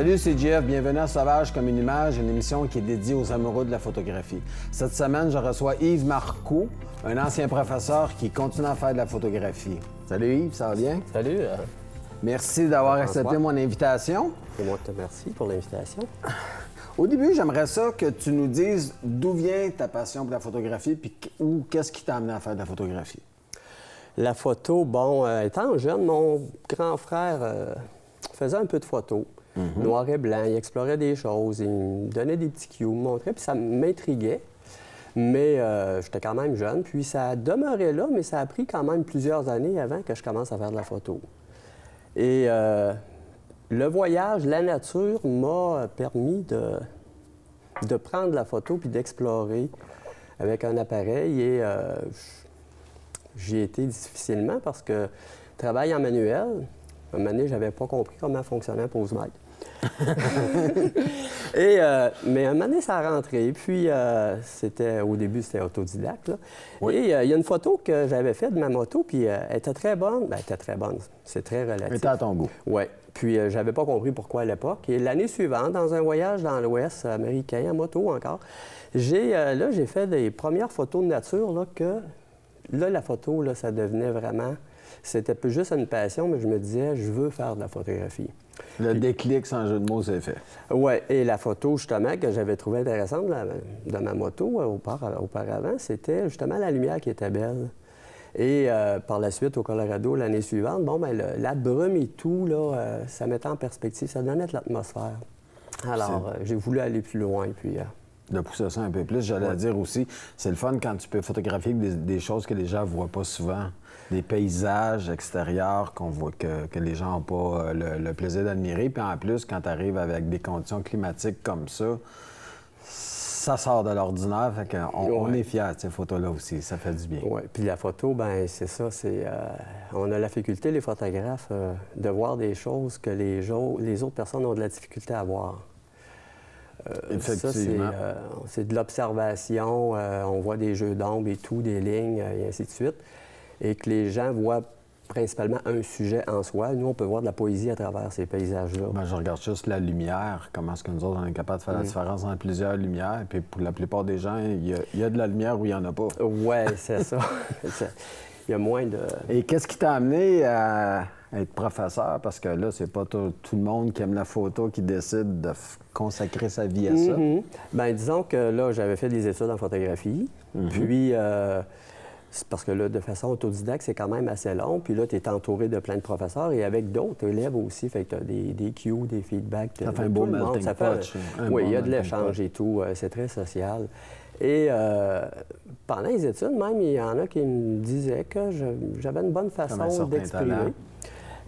Salut, c'est Jeff. Bienvenue à Sauvage comme une image, une émission qui est dédiée aux amoureux de la photographie. Cette semaine, je reçois Yves Marcoux, un ancien professeur qui continue à faire de la photographie. Salut Yves, ça va bien? Salut. Merci d'avoir accepté mon invitation. Et moi, te remercie pour l'invitation. Au début, j'aimerais ça que tu nous dises d'où vient ta passion pour la photographie puis ou qu'est-ce qui t'a amené à faire de la photographie. La photo, bon, étant jeune, mon grand frère faisait un peu de photos, noir et blanc. Il explorait des choses, il me donnait des petits cues, me montrait, puis ça m'intriguait. Mais j'étais quand même jeune, puis ça a demeuré là, mais ça a pris quand même plusieurs années avant que je commence à faire de la photo. Et le voyage, la nature m'a permis de prendre la photo puis d'explorer avec un appareil. Et j'y ai été difficilement parce que travail en manuel, un moment donné, je n'avais pas compris comment fonctionnait un pose-mètre. Mais un moment donné, ça a rentré. Puis, au début, c'était autodidacte. Là. Oui. Et il y a une photo que j'avais faite de ma moto, puis elle était très bonne. Bien, elle était très bonne. C'est très relatif. Elle était à ton goût. Oui. Puis, j'avais pas compris pourquoi à l'époque. Et l'année suivante, dans un voyage dans l'Ouest américain, en moto encore, j'ai fait des premières photos de nature, là, là, la photo, là, ça devenait vraiment... C'était plus juste une passion, mais je me disais, je veux faire de la photographie. Le déclic, sans jeu de mots, c'est fait. Oui, et la photo, justement, que j'avais trouvée intéressante de ma moto auparavant, c'était justement la lumière qui était belle. Et par la suite, au Colorado, l'année suivante, bon, bien, la brume et tout, là, ça mettait en perspective, ça donnait de l'atmosphère. Alors, j'ai voulu aller plus loin, puis... De pousser ça un peu plus, j'allais dire aussi, c'est le fun quand tu peux photographier des choses que les gens ne voient pas souvent. Des paysages extérieurs qu'on voit que les gens n'ont pas le plaisir d'admirer. Puis en plus, quand tu arrives avec des conditions climatiques comme ça sort de l'ordinaire. Fait qu'on est fiers de ces photos-là aussi. Ça fait du bien. Oui, puis la photo, bien, c'est ça. On a la faculté, les photographes, de voir des choses que les autres personnes ont de la difficulté à voir. Effectivement. Ça, c'est de l'observation. On voit des jeux d'ombre et tout, des lignes, et ainsi de suite. Et que les gens voient principalement un sujet en soi. Nous, on peut voir de la poésie à travers ces paysages-là. Bien, je regarde juste la lumière. Comment est-ce que nous autres, on est capable de faire la différence entre plusieurs lumières. Et puis pour la plupart des gens, il y a de la lumière où il n'y en a pas. Oui, c'est ça. Il y a moins de... Et qu'est-ce qui t'a amené à être professeur? Parce que là, c'est pas tout le monde qui aime la photo qui décide de consacrer sa vie à ça. Bien, disons que là, j'avais fait des études en photographie. Puis, c'est parce que là, de façon autodidacte, c'est quand même assez long. Puis là, tu es entouré de plein de professeurs et avec d'autres élèves aussi. Fait que tu as des cues, des feedbacks. Ça fait un beau melting pot. Oui, il y a de l'échange et tout. C'est très social. Et pendant les études, même, il y en a qui me disaient que j'avais une bonne façon d'exprimer.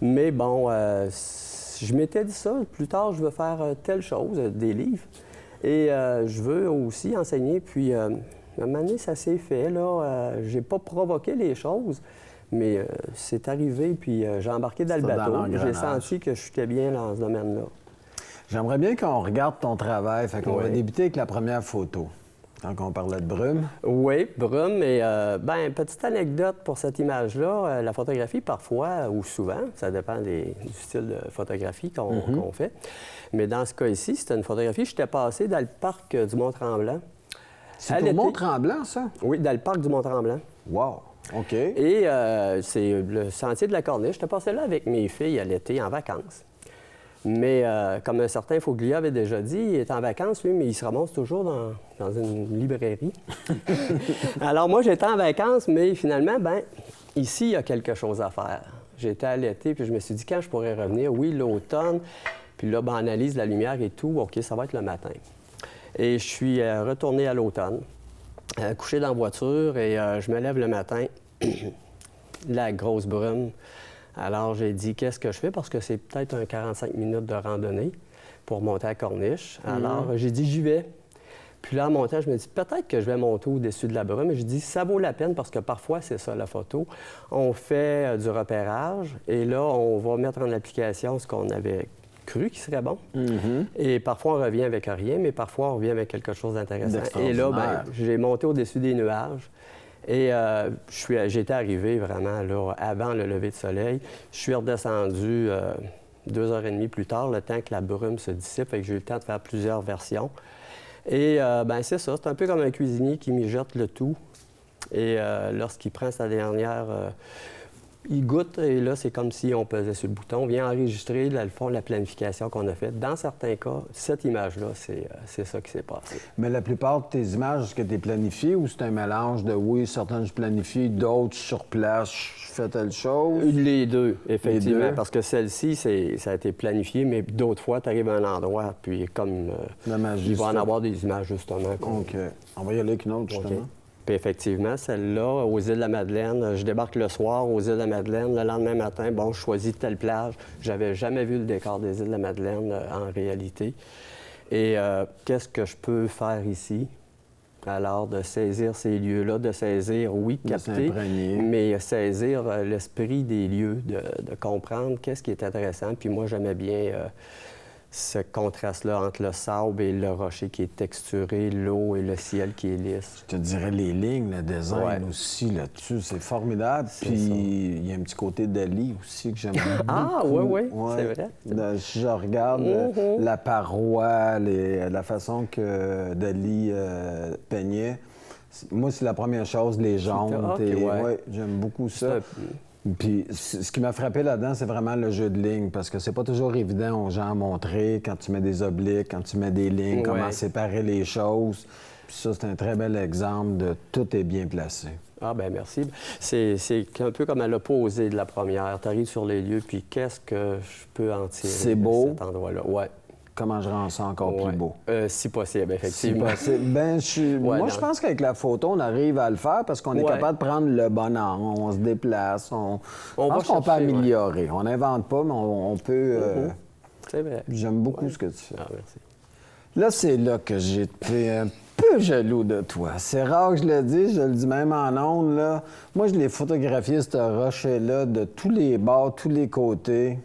Mais bon, je m'étais dit ça. Plus tard, je veux faire telle chose, des livres. Et je veux aussi enseigner. Puis, à un moment donné, ça s'est fait. Là, j'ai pas provoqué les choses, mais c'est arrivé. Puis, j'ai embarqué dans le bateau. J'ai senti que je suis bien dans ce domaine-là. J'aimerais bien qu'on regarde ton travail. Fait qu'on va débuter avec la première photo. Quand on parlait de brume. Oui, brume. Et bien, petite anecdote pour cette image-là. La photographie, parfois, ou souvent, ça dépend du style de photographie qu'on fait. Mais dans ce cas ici, c'était une photographie. J'étais passé dans le parc du Mont-Tremblant. C'est au Mont-Tremblant, ça? Oui, dans le parc du Mont-Tremblant. Wow! OK. Et c'est le sentier de la Corniche. J'étais passé là avec mes filles à l'été, en vacances. Mais comme un certain Foglia avait déjà dit, il est en vacances, lui, mais il se ramasse toujours dans une librairie. Alors moi, j'étais en vacances, mais finalement, bien, ici, il y a quelque chose à faire. J'étais à l'été, puis je me suis dit, quand je pourrais revenir? Oui, l'automne. Puis là, ben, on analyse la lumière et tout. OK, ça va être le matin. Et je suis retourné à l'automne, couché dans la voiture, et je me lève le matin, la grosse brume. Alors, j'ai dit, qu'est-ce que je fais? Parce que c'est peut-être un 45 minutes de randonnée pour monter à Corniche. Alors, j'ai dit, j'y vais. Puis là, en montant, je me dis, peut-être que je vais monter au-dessus de la brume. Et je dis, ça vaut la peine parce que parfois, c'est ça, la photo. On fait du repérage et là, on va mettre en application ce qu'on avait cru qui serait bon. Et parfois, on revient avec rien, mais parfois, on revient avec quelque chose d'intéressant. Et là, bien, j'ai monté au-dessus des nuages. Et j'étais arrivé vraiment là, avant le lever de soleil. Je suis redescendu 2h30 plus tard, le temps que la brume se dissipe, et que j'ai eu le temps de faire plusieurs versions. Et ben c'est ça, c'est un peu comme un cuisinier qui mijote le tout. Et lorsqu'il prend sa dernière, il goûte et là, c'est comme si on pesait sur le bouton. On vient enregistrer, là, le fond, la planification qu'on a faite. Dans certains cas, cette image-là, c'est ça qui s'est passé. Mais la plupart de tes images, est-ce que tu es planifié ou c'est un mélange de oui, certaines je planifie, d'autres sur place, je fais telle chose? Les deux, effectivement. Les deux? Parce que celle-ci, ça a été planifié, mais d'autres fois, tu arrives à un endroit, puis comme La magie, il va en avoir des images, justement. OK. On va y aller avec une autre, justement. OK. Puis effectivement, celle-là, aux îles de la Madeleine, je débarque le soir aux îles de la Madeleine. Le lendemain matin, bon, je choisis telle plage. J'avais jamais vu le décor des îles de la Madeleine en réalité. Et qu'est-ce que je peux faire ici? Alors, de saisir ces lieux-là, de saisir, oui, capter, mais saisir l'esprit des lieux, de comprendre qu'est-ce qui est intéressant. Puis moi, j'aimais bien ce contraste-là entre le sable et le rocher qui est texturé, l'eau et le ciel qui est lisse. Je te dirais les lignes, le design aussi là-dessus, c'est formidable. Puis il y a un petit côté Dali aussi que j'aime beaucoup. Ah oui, c'est vrai. Si je regarde la paroi, la façon que Dali peignait, moi, c'est la première chose, les jambes. J'aime beaucoup ça. Puis ce qui m'a frappé là-dedans, c'est vraiment le jeu de lignes, parce que c'est pas toujours évident aux gens à montrer quand tu mets des obliques, quand tu mets des lignes, comment séparer les choses. Puis ça, c'est un très bel exemple de tout est bien placé. Ah ben merci. C'est un peu comme à l'opposé de la première. Tu arrives sur les lieux, puis qu'est-ce que je peux en tirer de cet endroit-là? Ouais. Comment je rends ça encore plus beau? Si possible, effectivement. Si possible. Moi, je pense qu'avec la photo, on arrive à le faire parce qu'on est capable de prendre le bon angle. On se déplace. On pense qu'on peut améliorer. On n'invente pas, mais on peut... C'est vrai. J'aime beaucoup ce que tu fais. Ah, merci. Là, c'est là que j'étais un peu jaloux de toi. C'est rare que je le dise, je le dis même en ondes, là. Moi, je l'ai photographié, ce rocher-là, de tous les bords, tous les côtés.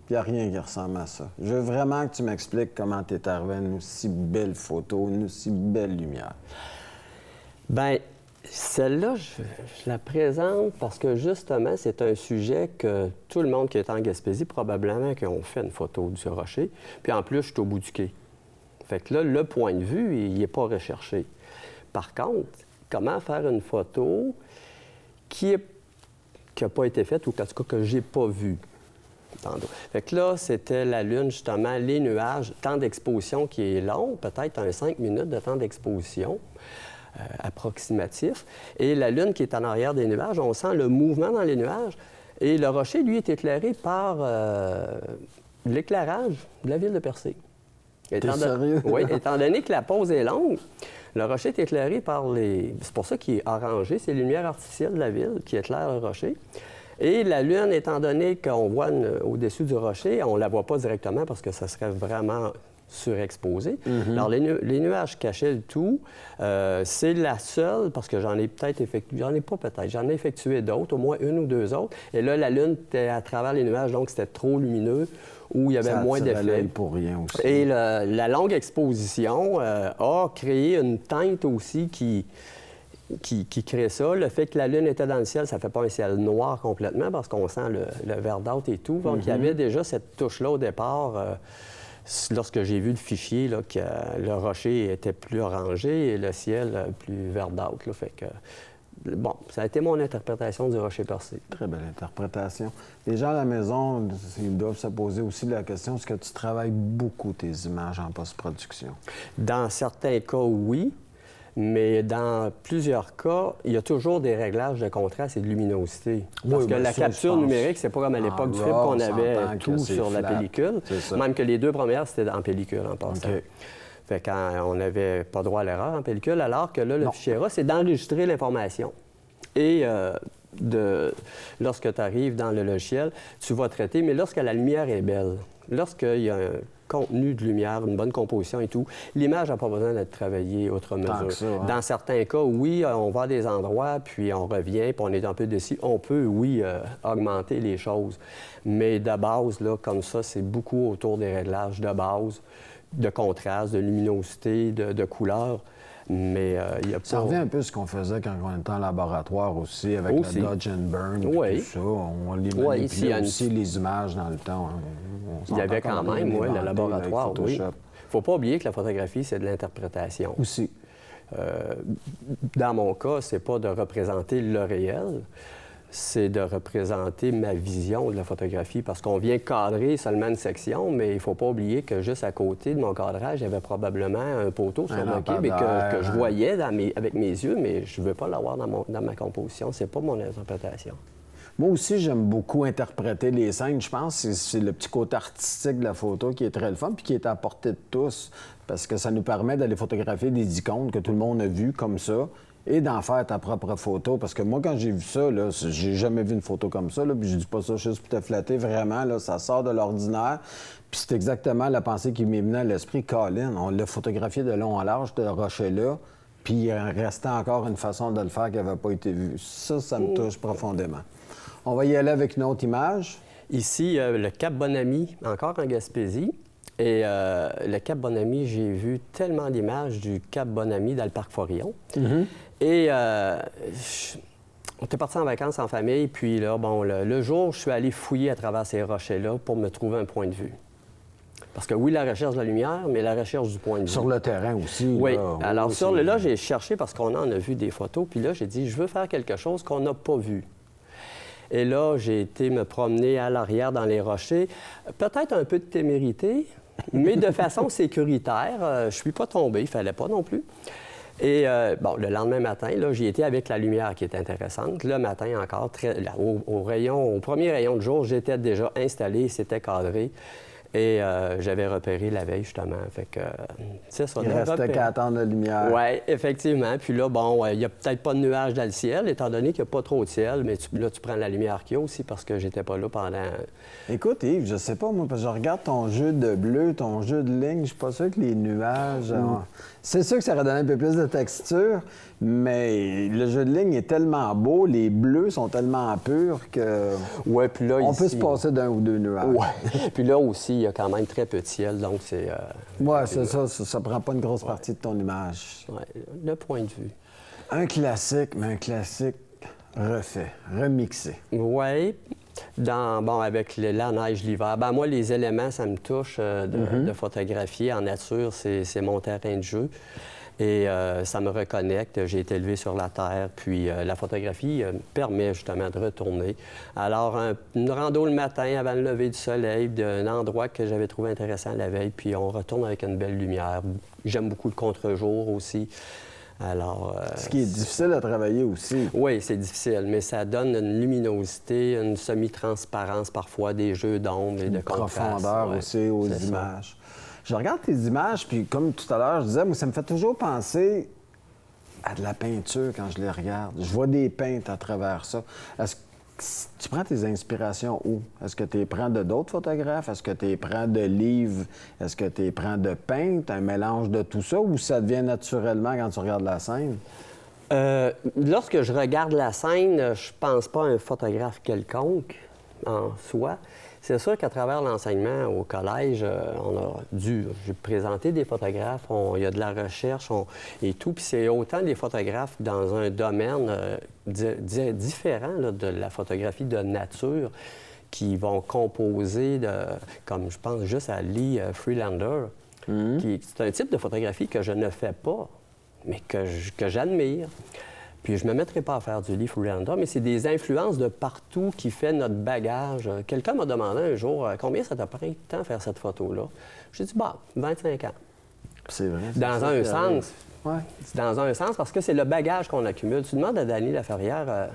Il n'y a rien qui ressemble à ça. Je veux vraiment que tu m'expliques comment tu es arrivé à une aussi belle photo, une aussi belle lumière. Bien, celle-là, je la présente parce que, justement, c'est un sujet que tout le monde qui est en Gaspésie, probablement, qui ont fait une photo du rocher. Puis en plus, je suis au bout du quai. Fait que là, le point de vue, il n'est pas recherché. Par contre, comment faire une photo qui n'a pas été faite, ou en tout cas que j'ai pas vue? Fait que là, c'était la Lune, justement, les nuages, temps d'exposition qui est long, peut-être un 5 minutes de temps d'exposition approximatif. Et la Lune qui est en arrière des nuages, on sent le mouvement dans les nuages. Et le rocher, lui, est éclairé par l'éclairage de la ville de Percé. T'es sérieux? Oui, étant donné que la pause est longue, le rocher est éclairé par les... C'est pour ça qu'il est orangé, c'est les lumières artificielles de la ville qui éclairent le rocher. Et la Lune, étant donné qu'on voit au-dessus du rocher, on ne la voit pas directement parce que ça serait vraiment surexposé. Alors, les nuages cachaient le tout. C'est la seule, parce que j'en ai peut-être effectué... J'en ai pas peut-être, j'en ai effectué d'autres, au moins une ou deux autres. Et là, la Lune était à travers les nuages, donc c'était trop lumineux, où il y avait moins d'effet. Pour rien aussi. Et la longue exposition a créé une teinte aussi qui crée ça. Le fait que la Lune était dans le ciel, ça ne fait pas un ciel noir complètement parce qu'on sent le verdâtre et tout. Donc, il y avait déjà cette touche-là au départ. Lorsque j'ai vu le fichier, là, que le rocher était plus orangé et le ciel plus verdâtre. Là, fait que, bon, ça a été mon interprétation du rocher percé. Très belle interprétation. Les gens à la maison, ils doivent se poser aussi la question, est-ce que tu travailles beaucoup tes images en post-production? Dans certains cas, oui. Mais dans plusieurs cas, il y a toujours des réglages de contraste et de luminosité. Parce que la capture numérique, c'est pas comme à l'époque du film qu'on avait tout sur la pellicule. Même que les deux premières, c'était en pellicule en passant. Fait qu'on n'avait pas droit à l'erreur en pellicule, alors que là, le fichier RAW, c'est d'enregistrer l'information. Et lorsque tu arrives dans le logiciel, tu vas traiter, mais lorsque la lumière est belle, lorsqu'il y a un contenu de lumière, une bonne composition et tout, l'image n'a pas besoin d'être travaillée outre mesure. Ça, hein? Dans certains cas, oui, on va à des endroits, puis on revient, puis on est un peu déçu. On peut, oui, augmenter les choses. Mais de base, là, comme ça, c'est beaucoup autour des réglages de base. de contraste, de luminosité, de couleur. Mais il n'y a pas... Ça revient un peu à ce qu'on faisait quand on était en laboratoire aussi, avec Aussi. le Dodge and Burn, Oui. tout ça. On les Oui, manipulait ici, aussi, les images dans le temps. Hein. Il y avait quand même, oui, le laboratoire, oui. Il ne faut pas oublier que la photographie, c'est de l'interprétation. Aussi. Dans mon cas, c'est pas de représenter le réel, c'est de représenter ma vision de la photographie, parce qu'on vient cadrer seulement une section, mais il ne faut pas oublier que juste à côté de mon cadrage, il y avait probablement un poteau sur le quai que je voyais avec mes yeux, mais je ne veux pas l'avoir dans ma composition. C'est pas mon interprétation. Moi aussi, j'aime beaucoup interpréter les scènes. Je pense que c'est le petit côté artistique de la photo qui est très le fun puis qui est à portée de tous, parce que ça nous permet d'aller photographier des icônes que tout le monde a vues comme ça et d'en faire ta propre photo. Parce que moi, quand j'ai vu ça, là, j'ai jamais vu une photo comme ça, là, puis je dis pas ça juste pour te flatter, vraiment, là, ça sort de l'ordinaire. Puis c'est exactement la pensée qui m'est venue à l'esprit. Colin, on l'a photographié de long en large, de rocher-là, puis il restait encore une façon de le faire qui n'avait pas été vue. Ça me touche profondément. On va y aller avec une autre image. Ici, le Cap Bonami, encore en Gaspésie. Et le Cap Bonami, j'ai vu tellement d'images du Cap Bonami dans le parc Forillon. Et on était partis en vacances en famille, puis là, bon, le jour, je suis allé fouiller à travers ces rochers-là pour me trouver un point de vue. Parce que oui, la recherche de la lumière, mais la recherche du point de vue. Sur le terrain aussi. Oui. Là. Alors, là, j'ai cherché parce qu'on en a vu des photos, puis là, j'ai dit, je veux faire quelque chose qu'on n'a pas vu. Et là, j'ai été me promener à l'arrière dans les rochers. Peut-être un peu de témérité, mais de façon sécuritaire. Je ne suis pas tombé, il ne fallait pas non plus. Et bon, le lendemain matin, là, j'y étais avec la lumière qui est intéressante. Le matin encore, au premier rayon de jour, j'étais déjà installé, c'était cadré. Et j'avais repéré la veille, justement. Fait que, c'est ça. Il restait qu'à attendre la lumière. Oui, effectivement. Puis là, bon, il n'y a peut-être pas de nuages dans le ciel, étant donné qu'il n'y a pas trop de ciel, mais là, tu prends la lumière qu'il y a aussi, parce que j'étais pas là pendant... Écoute, Yves, je sais pas, moi, parce que je regarde ton jeu de bleu, ton jeu de ligne, je suis pas sûr que les nuages... C'est sûr que ça aurait donné un peu plus de texture, mais le jeu de ligne est tellement beau, les bleus sont tellement purs que... Ouais, puis là, on peut se passer d'un ou deux nuages. Ouais. Puis là aussi, il y a quand même très peu de ciel, donc c'est... Oui, c'est ça, ça prend pas une grosse partie de ton image. Oui, le point de vue. Un classique, mais un classique refait, remixé. Oui. Bon, avec la neige l'hiver, ben moi, les éléments, ça me touche de photographier en nature, c'est mon terrain de jeu. Et ça me reconnecte. J'ai été élevé sur la terre, puis la photographie me permet justement de retourner. Alors, une rando le matin avant le lever du soleil, d'un endroit que j'avais trouvé intéressant la veille, puis on retourne avec une belle lumière. J'aime beaucoup le contre-jour aussi. Alors, ce qui est difficile à travailler aussi. Oui, c'est difficile, mais ça donne une luminosité, une semi-transparence parfois, des jeux d'ombre et de contraste. Une profondeur aussi aux images. Je regarde tes images, puis comme tout à l'heure, je disais, moi, ça me fait toujours penser à de la peinture quand je les regarde. Je vois des peintes à travers ça. Est-ce que tu prends tes inspirations où? Est-ce que tu les prends de d'autres photographes? Est-ce que tu les prends de livres? Est-ce que tu les prends de peintes? Un mélange de tout ça? Ou ça devient naturellement quand tu regardes la scène? Lorsque je regarde la scène, je pense pas à un photographe quelconque en soi. C'est sûr qu'à travers l'enseignement au collège, j'ai présenté des photographes, il y a de la recherche et tout, puis c'est autant des photographes dans un domaine différent là, de la photographie de nature qui vont composer, comme je pense juste à Lee Freelander, c'est un type de photographie que je ne fais pas, mais que j'admire. Puis je ne me mettrai pas à faire du Lee Freelander, mais c'est des influences de partout qui fait notre bagage. Quelqu'un m'a demandé un jour combien ça t'a pris de temps à faire cette photo-là. J'ai dit, 25 ans. C'est vrai. Dans un sens. Ouais. Dans un sens, parce que c'est le bagage qu'on accumule. Tu demandes à Danny Laferrière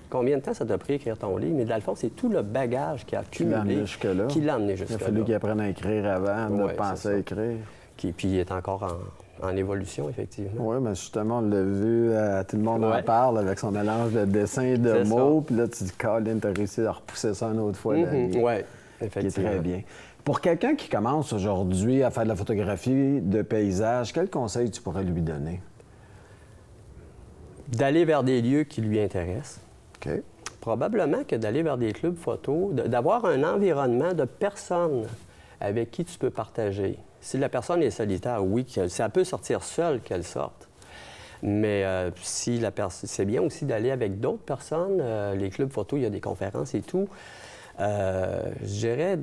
combien de temps ça t'a pris écrire ton livre, mais dans le fond, c'est tout le bagage qu'il a accumulé qui l'a amené jusque-là. Il a fallu qu'il apprenne à écrire avant de penser à écrire. Puis il est encore en évolution, effectivement. Oui, mais justement, on l'a vu, tout le monde en parle avec son mélange de dessins et de mots. Puis là, tu dis, Colin, t'as réussi à repousser ça une autre fois. Oui, effectivement. Qui est très bien. Pour quelqu'un qui commence aujourd'hui à faire de la photographie de paysage, quel conseil tu pourrais lui donner? D'aller vers des lieux qui lui intéressent. OK. Probablement que d'aller vers des clubs photo, d'avoir un environnement de personnes avec qui tu peux partager. Si la personne est solitaire, oui, ça peut sortir seule qu'elle sorte. Mais si la c'est bien aussi d'aller avec d'autres personnes. Les clubs photo, il y a des conférences et tout. Je dirais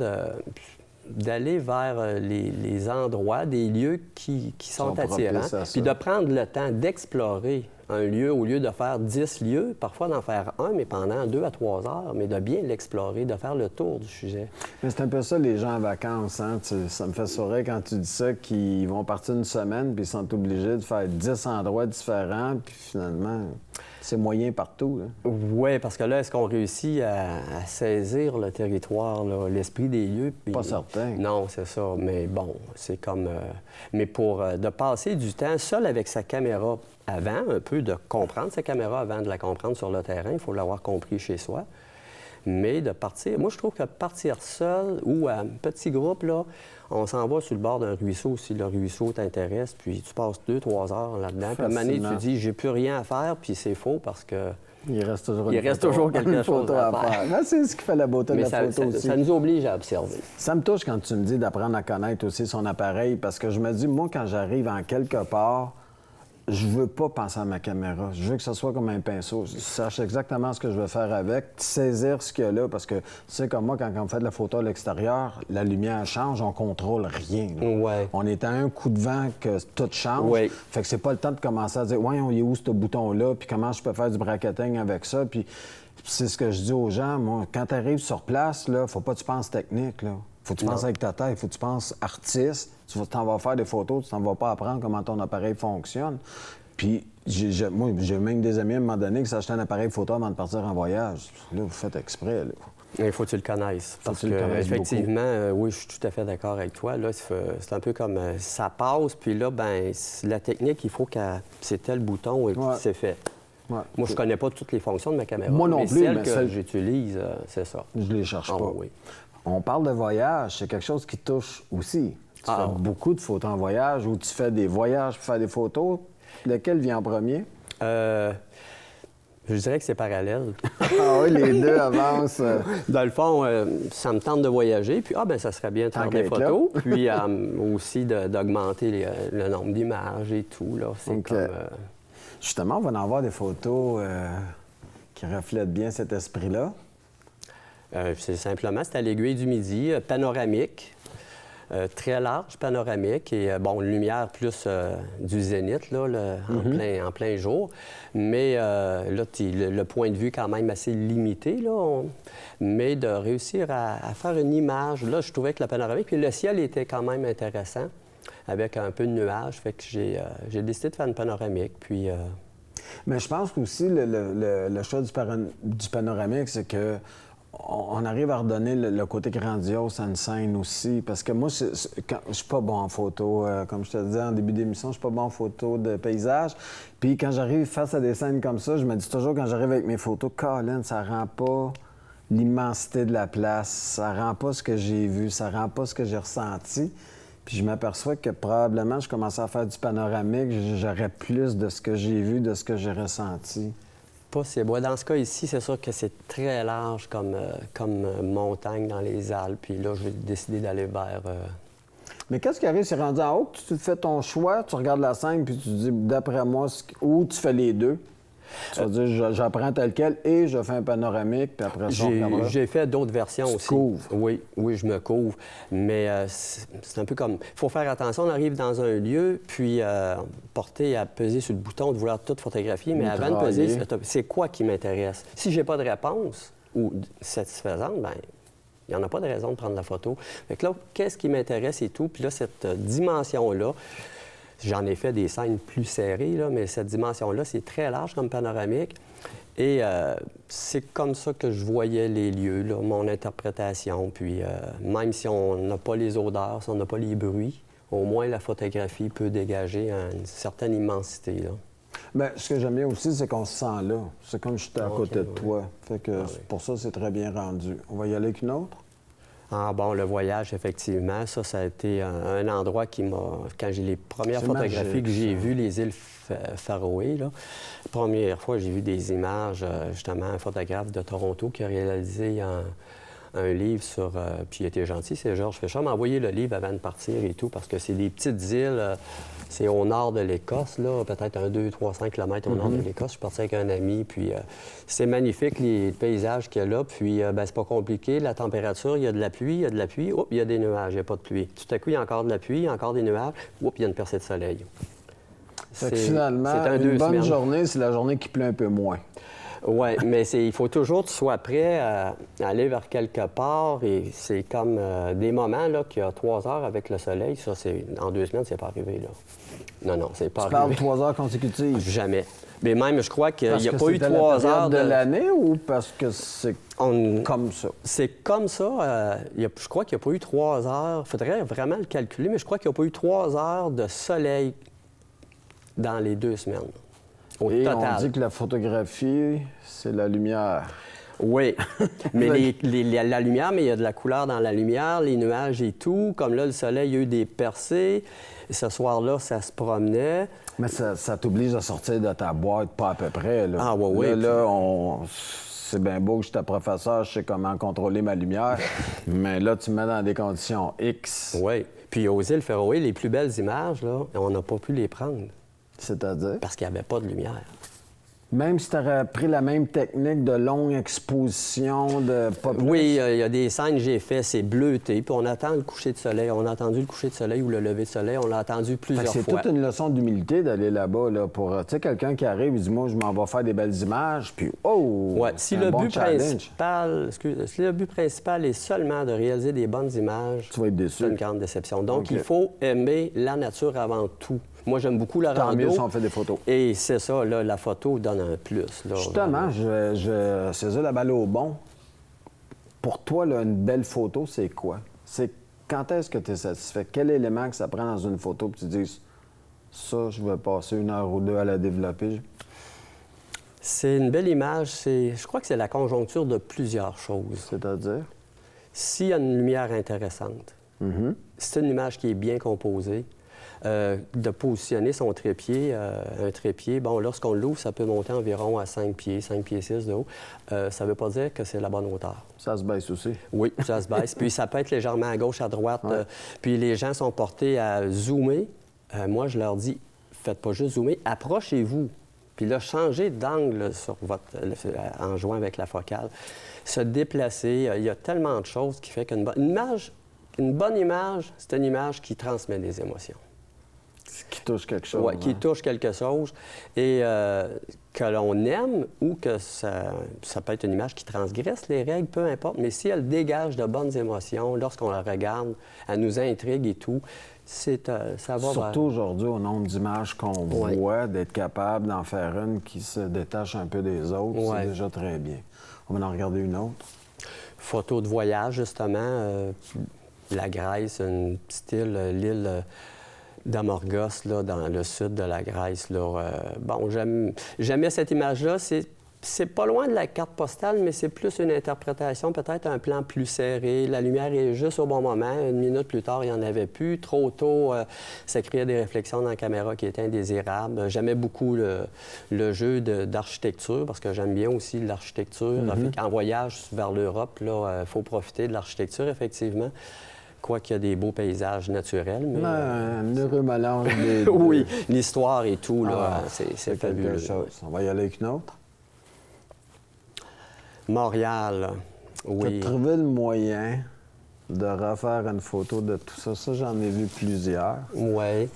d'aller vers les endroits, des lieux qui sont attirants, puis de prendre le temps d'explorer un lieu au lieu de faire 10 lieux, parfois d'en faire un, mais pendant 2 à 3 heures, mais de bien l'explorer, de faire le tour du sujet. Mais c'est un peu ça, les gens en vacances. Hein? Ça me fait sourire quand tu dis ça, qu'ils vont partir une semaine, puis ils sont obligés de faire 10 endroits différents, puis finalement, c'est moyen partout. Oui, parce que là, est-ce qu'on réussit à saisir le territoire, l'esprit des lieux? Puis... Pas certain. Non, c'est ça. Mais bon, c'est comme... Mais pour de passer du temps seul avec sa caméra avant, un peu de comprendre sa caméra avant de la comprendre sur le terrain, il faut l'avoir compris chez soi. Mais de partir... Moi, je trouve que partir seul ou à un petit groupe, là, on s'en va sur le bord d'un ruisseau si le ruisseau t'intéresse, puis tu passes 2-3 heures là-dedans. Puis à un moment donné, tu dis, j'ai plus rien à faire, puis c'est faux parce que... Il reste toujours quelque chose à faire. Ben, c'est ce qui fait la beauté de la photo aussi. Ça nous oblige à observer. Ça me touche quand tu me dis d'apprendre à connaître aussi son appareil, parce que je me dis, moi, quand j'arrive en quelque part, je veux pas penser à ma caméra. Je veux que ce soit comme un pinceau. Je sache exactement ce que je veux faire avec, saisir ce qu'il y a là, parce que, tu sais, comme moi, quand on fait de la photo à l'extérieur, la lumière change, on contrôle rien. Ouais. On est à un coup de vent que tout change. Ouais. Fait que c'est pas le temps de commencer à dire, ouais, on y est où ce bouton-là, puis comment je peux faire du bracketing avec ça, puis c'est ce que je dis aux gens, moi, quand tu arrives sur place, là, faut pas que tu penses technique, là. Faut que tu penses avec ta tête, faut que tu penses artiste. Tu t'en vas faire des photos, tu t'en vas pas apprendre comment ton appareil fonctionne. Puis, moi, j'ai même des amis à un moment donné qui s'achetaient un appareil photo avant de partir en voyage. Là, vous faites exprès, là. Il faut que tu le connaisses. Parce que, effectivement, oui, je suis tout à fait d'accord avec toi. Là, c'est un peu comme ça passe, puis là, ben la technique, il faut que c'est tel bouton et puis c'est fait. Ouais. Moi, je connais pas toutes les fonctions de ma caméra. Moi non plus, mais celles que j'utilise, c'est ça. Je les cherche pas. Oui. On parle de voyage, c'est quelque chose qui touche aussi. Tu fais beaucoup de photos en voyage ou tu fais des voyages pour faire des photos. Lequel vient en premier? Je dirais que c'est parallèle. Ah oui, les deux avancent. Dans le fond, ça me tente de voyager, puis ça serait bien de faire des photos, puis aussi d'augmenter le nombre d'images et tout. Là. C'est comme... Justement, on va en avoir des photos qui reflètent bien cet esprit-là. C'est à l'aiguille du midi, panoramique. Très large, panoramique, et une lumière plus du zénith, là, en plein jour. Mais là, le point de vue quand même assez limité, là. Mais de réussir à faire une image, là, je trouvais que le panoramique, puis le ciel était quand même intéressant, avec un peu de nuages, fait que j'ai décidé de faire une panoramique, puis... Mais je pense aussi le choix du panoramique, c'est que on arrive à redonner le côté grandiose à une scène aussi. Parce que moi, je suis pas bon en photo. Comme je te disais en début d'émission, je suis pas bon en photo de paysage. Puis quand j'arrive face à des scènes comme ça, je me dis toujours quand j'arrive avec mes photos, Colin, ça rend pas l'immensité de la place. Ça rend pas ce que j'ai vu. Ça rend pas ce que j'ai ressenti. Puis je m'aperçois que probablement, je commençais à faire du panoramique, j'aurais plus de ce que j'ai vu, de ce que j'ai ressenti. Possible. Dans ce cas ici, c'est sûr que c'est très large comme montagne dans les Alpes. Puis là, j'ai décidé d'aller vers... Mais qu'est-ce qui arrive? C'est rendu en haut que tu fais ton choix, tu regardes la scène, puis tu dis, d'après moi, ou tu fais les deux. Tu vas dire, j'apprends tel quel et je fais un panoramique, puis après ça, on regardera. J'ai fait d'autres versions aussi. Tu couvres. Oui, je me couvre. Mais c'est un peu comme... Il faut faire attention, on arrive dans un lieu, puis porter à peser sur le bouton de vouloir tout photographier, mais avant de peser, c'est quoi qui m'intéresse? Si j'ai pas de réponse ou satisfaisante, bien, il n'y en a pas de raison de prendre la photo. Fait que là, qu'est-ce qui m'intéresse et tout? Puis là, cette dimension-là, j'en ai fait des scènes plus serrées, là, mais cette dimension-là, c'est très large comme panoramique. Et c'est comme ça que je voyais les lieux, là, mon interprétation. Puis même si on n'a pas les odeurs, si on n'a pas les bruits, au moins la photographie peut dégager une certaine immensité. Là. Bien, ce que j'aime bien aussi, c'est qu'on se sent là. C'est comme je j'étais à côté de toi. Fait que pour ça, c'est très bien rendu. On va y aller avec une autre? Ah bon, le voyage, effectivement, ça a été un endroit qui m'a... Quand j'ai les premières photographies que j'ai vues, les îles Faroé, là, la première fois, j'ai vu des images, justement, un photographe de Toronto qui a réalisé un livre sur... puis il était gentil, c'est Georges Féchard, m'a envoyé le livre avant de partir et tout, parce que c'est des petites îles, c'est au nord de l'Écosse, là, peut-être 200-300 km au nord de l'Écosse. Je suis parti avec un ami, puis c'est magnifique, les paysages qu'il y a là, puis c'est pas compliqué, la température, il y a de la pluie, oups, il y a des nuages, il n'y a pas de pluie. Tout à coup, il y a encore de la pluie, il y a encore des nuages, oups, il y a une percée de soleil. Fait que finalement, une bonne journée, c'est la journée qui pleut un peu moins. Oui, mais il faut toujours que tu sois prêt à aller vers quelque part. Et c'est comme des moments là, qu'il y a 3 heures avec le soleil. Ça, en 2 semaines, c'est pas arrivé. Là. Non, c'est pas arrivé. Tu parles 3 heures consécutives? Jamais. Mais même, je crois qu'il n'y a pas eu 3 heures de l'année ou parce que c'est comme ça? C'est comme ça. Je crois qu'il n'y a pas eu 3 heures. Il faudrait vraiment le calculer, mais je crois qu'il n'y a pas eu 3 heures de soleil dans les 2 semaines. Au total. On dit que la photographie, c'est la lumière. Oui, mais la lumière, mais il y a de la couleur dans la lumière, les nuages et tout. Comme là, le soleil, il y a eu des percées. Et ce soir-là, ça se promenait. Mais ça t'oblige à sortir de ta boîte, pas à peu près. Là. Ah oui, oui. C'est bien beau que je suis ta professeur, je sais comment contrôler ma lumière. Mais là, tu me mets dans des conditions X. Oui. Puis aux îles Féroé, les plus belles images, là, on n'a pas pu les prendre. C'est-à-dire? Parce qu'il n'y avait pas de lumière. Même si tu aurais pris la même technique de longue exposition, de pas plus? Oui, il y a des scènes que j'ai fait, c'est bleuté, puis on attend le coucher de soleil. On a attendu le coucher de soleil ou le lever de soleil, on l'a attendu plusieurs fois. C'est toute une leçon d'humilité d'aller là-bas, là, pour, tu sais, quelqu'un qui arrive, il dit, moi, je m'en vais faire des belles images, puis, oh! Ouais, si le but principal est seulement de réaliser des bonnes images, tu vas être déçu. C'est une grande déception. Donc, il faut aimer la nature avant tout. Moi, j'aime beaucoup la rando. Tant mieux si on fait des photos. Et c'est ça, là, la photo donne un plus. Là, justement, je saisis la balle au bon. Pour toi, là, une belle photo, c'est quoi? C'est quand est-ce que tu es satisfait? Quel élément que ça prend dans une photo que tu dis, ça, je vais passer 1 heure ou 2 à la développer? C'est une belle image. Je crois que c'est la conjoncture de plusieurs choses. C'est-à-dire? S'il y a une lumière intéressante, c'est une image qui est bien composée, de positionner son trépied, un trépied, bon, lorsqu'on l'ouvre, ça peut monter environ à 5 pieds 6 de haut. Ça ne veut pas dire que c'est la bonne hauteur. Ça se baisse aussi. Oui, ça se baisse. Puis ça peut être légèrement à gauche, à droite. Ouais. Puis les gens sont portés à zoomer. Moi, je leur dis, faites pas juste zoomer, approchez-vous. Puis là, changez d'angle en jouant avec la focale. Se déplacer. Il y a tellement de choses qui fait qu'une bonne image, c'est une image qui transmet des émotions. Qui touche quelque chose. Oui, qui touche quelque chose. Et que l'on aime ou que ça peut être une image qui transgresse les règles, peu importe. Mais si elle dégage de bonnes émotions, lorsqu'on la regarde, elle nous intrigue et tout, ça va... Surtout aujourd'hui, au nombre d'images qu'on voit, d'être capable d'en faire une qui se détache un peu des autres, c'est déjà très bien. On va en regarder une autre. Photo de voyage, justement. La Grèce, une petite île, l'île... d'Amorgos, là, dans le sud de la Grèce. Là. Bon, j'aimais cette image-là. C'est pas loin de la carte postale, mais c'est plus une interprétation, peut-être un plan plus serré. La lumière est juste au bon moment. 1 minute plus tard, il n'y en avait plus. Trop tôt, ça créait des réflexions dans la caméra qui étaient indésirables. J'aimais beaucoup le jeu d'architecture, parce que j'aime bien aussi l'architecture. En voyage vers l'Europe, il faut profiter de l'architecture, effectivement. Quoiqu'il y a des beaux paysages naturels. Mais, un heureux mélange des deux. Oui, l'histoire et tout, là, c'est fabuleux. On va y aller avec une autre. Montréal, oui. Tu as trouvé le moyen de refaire une photo de tout ça. Ça, j'en ai vu plusieurs. Oui.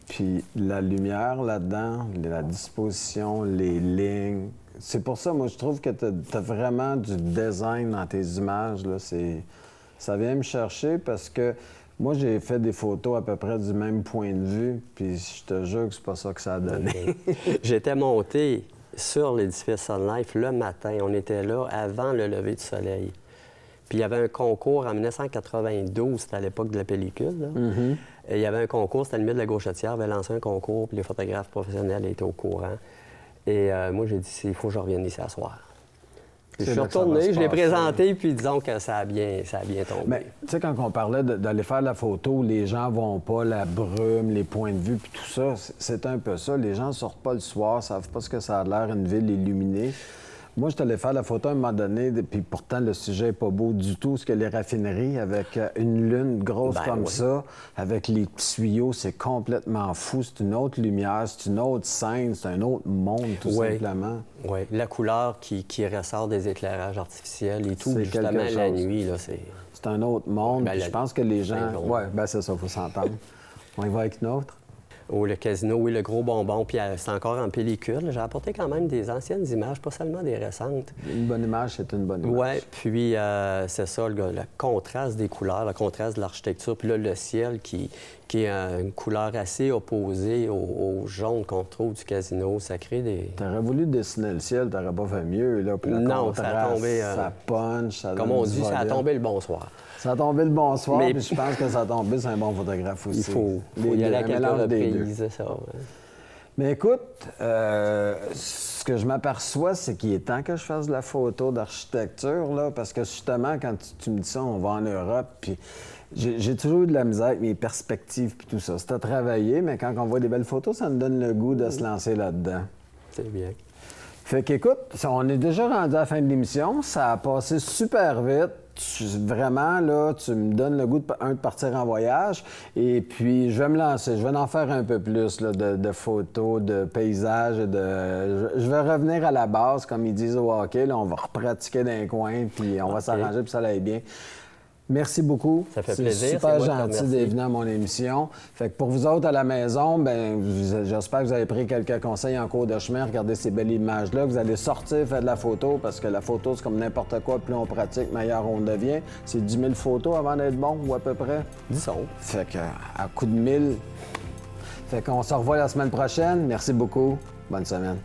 Puis la lumière là-dedans, la disposition, les lignes. C'est pour ça, moi, je trouve que tu as vraiment du design dans tes images. Là. Ça vient me chercher parce que moi, j'ai fait des photos à peu près du même point de vue, puis je te jure que c'est pas ça que ça a donné. J'étais monté sur l'édifice Sun Life le matin. On était là avant le lever du soleil. Puis il y avait un concours en 1992, c'était à l'époque de la pellicule. Là. Et il y avait un concours, c'était le milieu de la Gauchetière, avait lancé un concours, puis les photographes professionnels étaient au courant. Et moi, j'ai dit, il faut que je revienne ici à soir. Je suis retourné, je l'ai présenté, puis disons que ça a bien tombé. Mais tu sais, quand on parlait d'aller faire la photo, les gens vont pas, la brume, les points de vue, puis tout ça, c'est un peu ça. Les gens sortent pas le soir, savent pas ce que ça a l'air, une ville illuminée. Moi, je t'allais faire la photo à un moment donné, puis pourtant, le sujet n'est pas beau du tout. Ce que les raffineries, avec une lune grosse comme ça, avec les tuyaux, c'est complètement fou. C'est une autre lumière, c'est une autre scène, c'est un autre monde, tout simplement. Oui, la couleur qui ressort des éclairages artificiels et tout, C'est justement, quelque la chose. nuit, là, c'est... C'est un autre monde, puis je pense que les gens... Oui, bien c'est ça, il faut s'entendre. On y va avec une autre? Oh, le casino, oui, le gros bonbon, puis c'est encore en pellicule. J'ai apporté quand même des anciennes images, pas seulement des récentes. Une bonne image, c'est une bonne image. Oui, puis c'est ça, le contraste des couleurs, le contraste de l'architecture, puis là, le ciel qui est une couleur assez opposée au jaune qu'on trouve du casino. Ça crée des... T'aurais voulu dessiner le ciel, t'aurais pas fait mieux, là. Puis le non, ça a tombé... ça punch, ça comme on dit, ça a tombé le bonsoir. Ça a tombé le bonsoir, puis je pense que ça a tombé sur un bon photographe aussi. Il faut y aller à quelques reprises, ça. Ouais. Mais écoute, ce que je m'aperçois, c'est qu'il est temps que je fasse de la photo d'architecture, là, parce que justement, quand tu me dis ça, on va en Europe, puis j'ai toujours eu de la misère avec mes perspectives puis tout ça. C'est à travailler, mais quand on voit des belles photos, ça me donne le goût de se lancer là-dedans. C'est bien. Fait qu'écoute, on est déjà rendu à la fin de l'émission. Ça a passé super vite. Vraiment, là, tu me donnes le goût de partir en voyage. Et puis, je vais me lancer. Je vais en faire un peu plus là, de photos, de paysages. Je vais revenir à la base, comme ils disent au hockey. Là, on va repratiquer dans les coins, puis on va s'arranger, puis ça aille bien. Merci beaucoup. Ça fait plaisir. C'est super gentil d'être venu à mon émission. Fait que pour vous autres à la maison, ben j'espère que vous avez pris quelques conseils en cours de chemin. Regardez ces belles images-là. Vous allez sortir, faire de la photo, parce que la photo, c'est comme n'importe quoi. Plus on pratique, meilleur on devient. C'est 10 000 photos avant d'être bon, ou à peu près? Disons. Fait que, à coup de 1000. Fait qu'on se revoit la semaine prochaine. Merci beaucoup. Bonne semaine.